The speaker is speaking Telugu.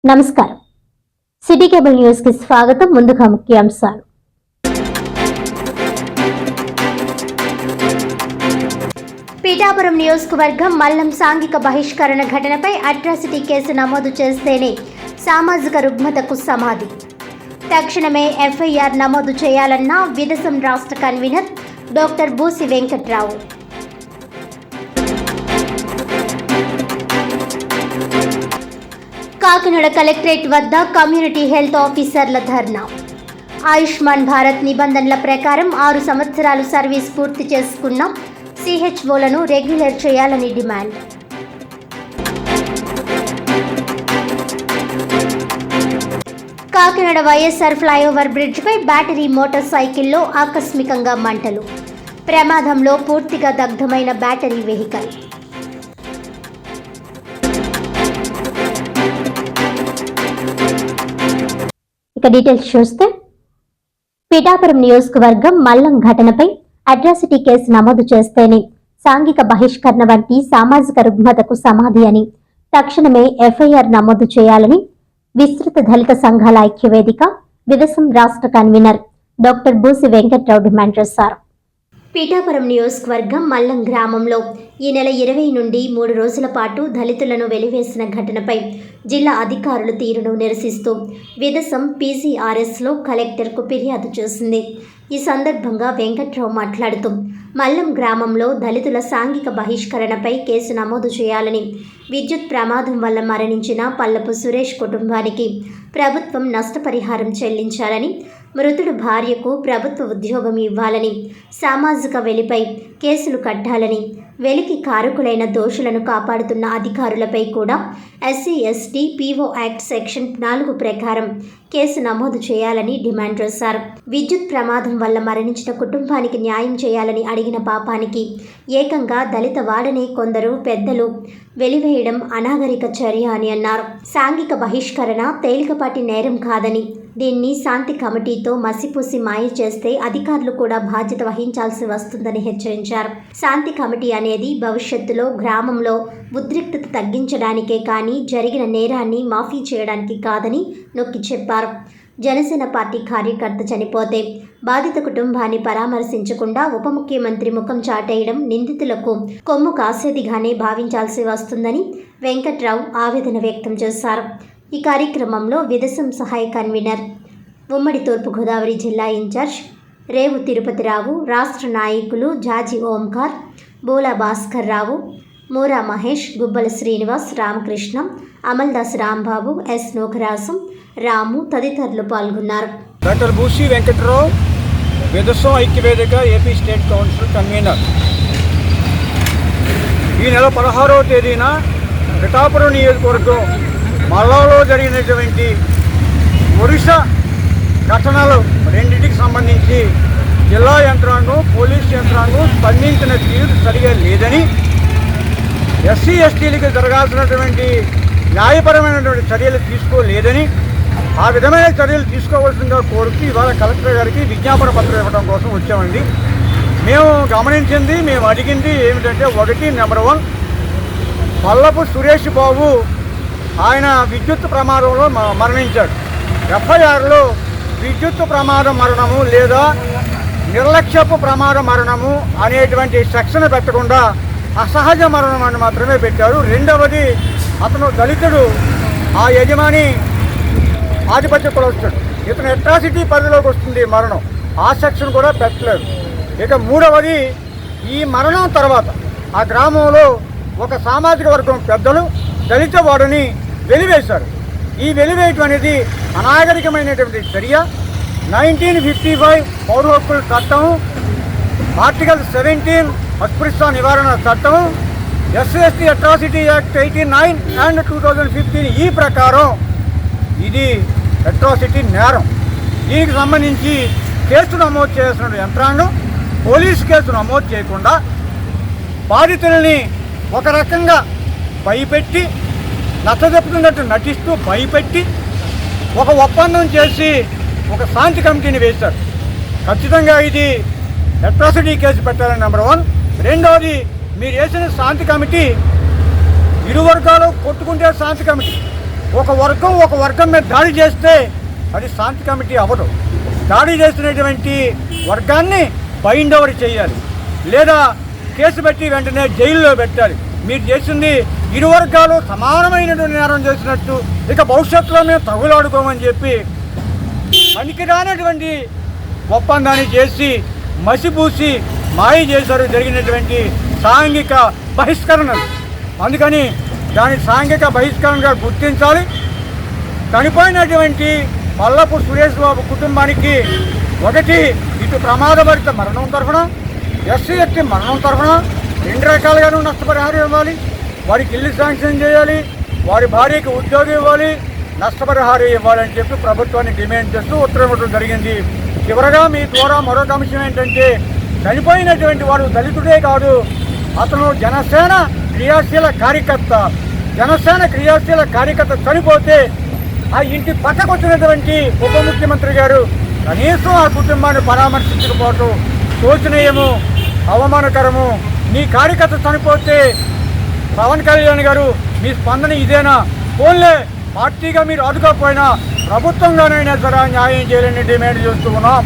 నమస్కారం. సిటీ కేబుల్ న్యూస్ కి స్వాగతం. ముందుగా ముఖ్యాంశాలు. పీఠాపురం నియోజకవర్గం మల్లం సాంఘిక బహిష్కరణ ఘటనపై అట్రాసిటీ కేసు నమోదు చేస్తేనే సామాజిక రుగ్మతకు సమాధి. తక్షణమే ఎఫ్ఐఆర్ నమోదు చేయాలన్న విదసం రాష్ట్ర convener doctor Busi Venkatrao. Kakinada collectorate వద్ద కమ్యూనిటీ హెల్త్ ఆఫీసర్ల ధర్నా. ఆయుష్మాన్ భారత్ నిబంధనల ప్రకారం 6 సంవత్సరాలు సర్వీస్ పూర్తి చేసుకున్న సిహెచ్ఓలను రెగ్యులర్ చేయాలని డిమాండ్. కాకినాడ వైఎస్ఆర్ ఫ్లైఓవర్ బ్రిడ్జిపై బ్యాటరీ మోటార్ సైకిల్లో ఆకస్మికంగా మంటలు. ప్రమాదంలో పూర్తిగా దగ్ధమైన బ్యాటరీ వెహికల్. డీటెయిల్స్ చూస్తే, పీఠాపురం నియోజకవర్గం మల్లం ఘటనపై అట్రాసిటీ కేసు నమోదు చేస్తేనే సాంఘిక బహిష్కరణ వంటి సామాజిక రుగ్మతకు సమాధి అని, తక్షణమే ఎఫ్ఐఆర్ నమోదు చేయాలని విస్తృత దళిత సంఘాల ఐక్యవేదిక విదసం రాష్ట్ర convener doctor Busi Venkatrao demand చేశారు. పీఠాపురం నియోజకవర్గం మల్లం గ్రామంలో ఈ నెల 20 నుండి 3 రోజుల పాటు దళితులను వెలివేసిన ఘటనపై జిల్లా అధికారుల తీరును నిరసిస్తూ విదసం పీజీఆర్ఎస్లో కలెక్టర్కు ఫిర్యాదు చేసింది. ఈ సందర్భంగా వెంకట్రావు మాట్లాడుతూ, మల్లం గ్రామంలో దళితుల సాంఘిక బహిష్కరణపై కేసు నమోదు చేయాలని, విద్యుత్ ప్రమాదం వల్ల మరణించిన పల్లపు సురేష్ కుటుంబానికి ప్రభుత్వం నష్టపరిహారం చెల్లించాలని, మృతుడు భార్యకు ప్రభుత్వ ఉద్యోగం ఇవ్వాలని, సామాజిక వెలిపై కేసులు కట్టాలని, వెలికి కారకులైన దోషులను కాపాడుతున్న అధికారులపై కూడా SC/ST PO యాక్ట్ సెక్షన్ 4 ప్రకారం కేసు నమోదు చేయాలని డిమాండ్ చేశారు. విద్యుత్ ప్రమాదం వల్ల మరణించిన కుటుంబానికి న్యాయం చేయాలని అడిగిన పాపానికి ఏకంగా దళిత వాడని కొందరు పెద్దలు వెలివేయడం అనాగరిక చర్య అని అన్నారు. సాంఘిక బహిష్కరణ తేలికపాటి నేరం కాదని, దీన్ని శాంతి కమిటీతో మసిపూసి మాయ చేస్తే అధికారులు కూడా బాధ్యత వహించాల్సి వస్తుందని హెచ్చరించారు. శాంతి కమిటీ అనేది భవిష్యత్తులో గ్రామంలో ఉద్రిక్తత తగ్గించడానికే కానీ జరిగిన నేరాన్ని మాఫీ చేయడానికి కాదని నొక్కి చెప్పారు. జనసేన పార్టీ కార్యకర్త చనిపోతే బాధిత కుటుంబాన్ని పరామర్శించకుండా ఉప ముఖ్యమంత్రి ముఖం చాటేయడం నిందితులకు కొమ్ము కాసేదిగానే భావించాల్సి వస్తుందని వెంకట్రావు ఆవేదన వ్యక్తం చేశారు. ఈ కార్యక్రమంలో విదసం సహాయ కన్వీనర్, ఉమ్మడి తూర్పుగోదావరి జిల్లా ఇన్ఛార్జ్ రేవు తిరుపతిరావు, రాష్ట్ర నాయకులు జాజి ఓంకార్, బోలా భాస్కర్ రావు, మూరా మహేష్, గుబ్బల శ్రీనివాస్, రామకృష్ణ, అమల్దాస్ రాంబాబు, ఎస్ నూకరాసం, రాము తదితరులు పాల్గొన్నారు. డాక్టర్ బూసి వెంకట్రావు, విదసం ఐక్యవేదిక ఏపీ స్టేట్ కౌన్సిల్ కన్వీనర్. ఈ నెల 16వ తేదీన పీఠాపురం నియోజకవర్గం మల్లంలో జరిగినటువంటి ఒడిశా ఘటనలు రెండింటికి సంబంధించి జిల్లా యంత్రాంగం, పోలీస్ యంత్రాంగం స్పందించిన తీరు సరిగా లేదని, SC/STలకు జరగాల్సినటువంటి న్యాయపరమైనటువంటి చర్యలు తీసుకోలేదని, ఆ విధమైన చర్యలు తీసుకోవాల్సిందిగా కోరుతూ ఇవాళ కలెక్టర్ గారికి విజ్ఞాపన పత్రం ఇవ్వడం కోసం వచ్చామండి. మేము గమనించింది, మేము అడిగింది ఏమిటంటే, 1 నెంబర్ 1 పల్లపు సురేష్ బాబు ఆయన విద్యుత్ ప్రమాదంలో మరణించాడు. FIRలో విద్యుత్ ప్రమాద మరణము లేదా నిర్లక్ష్యపు ప్రమాద మరణము అనేటువంటి సెక్షన్ పెట్టకుండా అసహజ మరణం అని మాత్రమే పెట్టారు. రెండవది, అతను దళితుడు, ఆ యజమాని ఆధిపత్య కులస్తుడు, ఇతను అట్రాసిటీ పరిధిలోకి వస్తుంది మరణం, ఆ సెక్షన్ కూడా పెట్టలేదు. ఇక మూడవది, ఈ మరణం తర్వాత ఆ గ్రామంలో ఒక సామాజిక వర్గం పెద్దలు దళిత వాడిని వెలివేశారు. ఈ వెలివేయటం అనేది అనాగరికమైనటువంటి చర్య. 1955 పౌర హక్కుల చట్టం, ఆర్టికల్ 17 అస్పృశ్యత నివారణ చట్టం, SC/ST అట్రాసిటీ యాక్ట్ 89 అండ్ 2015 ఈ ప్రకారం ఇది అట్రాసిటీ నేరం. దీనికి సంబంధించి కేసు నమోదు చేసిన యంత్రాంగం పోలీసు కేసు నమోదు చేయకుండా బాధితుల్ని ఒక రకంగా భయపెట్టి, నచ్చజెప్పుతున్నట్టు నటిస్తూ భయపెట్టి ఒక ఒప్పందం చేసి ఒక శాంతి కమిటీని వేశారు. ఖచ్చితంగా ఇది అట్రాసిటీ కేసు పెట్టాలని నెంబర్ 1. రెండవది, మీరు వేసిన శాంతి కమిటీ ఇరు వర్గాలు కొట్టుకుంటే శాంతి కమిటీ, ఒక వర్గం మీద దాడి చేస్తే అది శాంతి కమిటీ అవ్వదు. దాడి చేసినటువంటి వర్గాన్ని బైండ్ ఓవర్ చేయాలి, లేదా కేసు పెట్టి వెంటనే జైల్లో పెట్టాలి. మీరు చేసింది ఇరు వర్గాలు సమానమైనటువంటి నేరం చేసినట్టు. ఇక భవిష్యత్తులో మేము తగులాడుకోమని చెప్పి పనికిరానటువంటి ఒప్పందాన్ని చేసి మసిపూసి మాయ చేశారు జరిగినటువంటి సాంఘిక బహిష్కరణ. అందుకని దాని సాంఘిక బహిష్కరణగా గుర్తించాలి. చనిపోయినటువంటి పల్లపు సురేష్ బాబు కుటుంబానికి ఒకటి ఇటు ప్రమాదభరిత మరణం తరఫున, ఎస్సీ ఎస్టీ మరణం తరఫున 2 రకాలుగాను నష్టపరిహారం ఇవ్వాలి. వారికి ఇల్లు శాంక్షన్ చేయాలి, వారి భార్యకి ఉద్యోగం ఇవ్వాలి, నష్టపరిహారం ఇవ్వాలని చెప్పి ప్రభుత్వాన్ని డిమాండ్ చేస్తూ ఉత్తర్వు ఇవ్వడం జరిగింది. చివరగా మీ ద్వారా మరొక అంశం ఏంటంటే, చనిపోయినటువంటి వాడు దళితుడే కాదు, అతను జనసేన క్రియాశీల కార్యకర్త చనిపోతే ఆ ఇంటి పక్కకు వచ్చినటువంటి ఉప ముఖ్యమంత్రి గారు కనీసం ఆ కుటుంబాన్ని పరామర్శించకపోవటం శోచనీయము, అవమానకరము. మీ కార్యకర్త చనిపోతే పవన్ కళ్యాణ్ గారు మీ స్పందన ఇదేనా? ఫోన్లే పార్టీగా మీరు ఆదుకోకపోయినా ప్రభుత్వంగానైనా సరే న్యాయం చేయాలని డిమాండ్ చేస్తూ ఉన్నాం.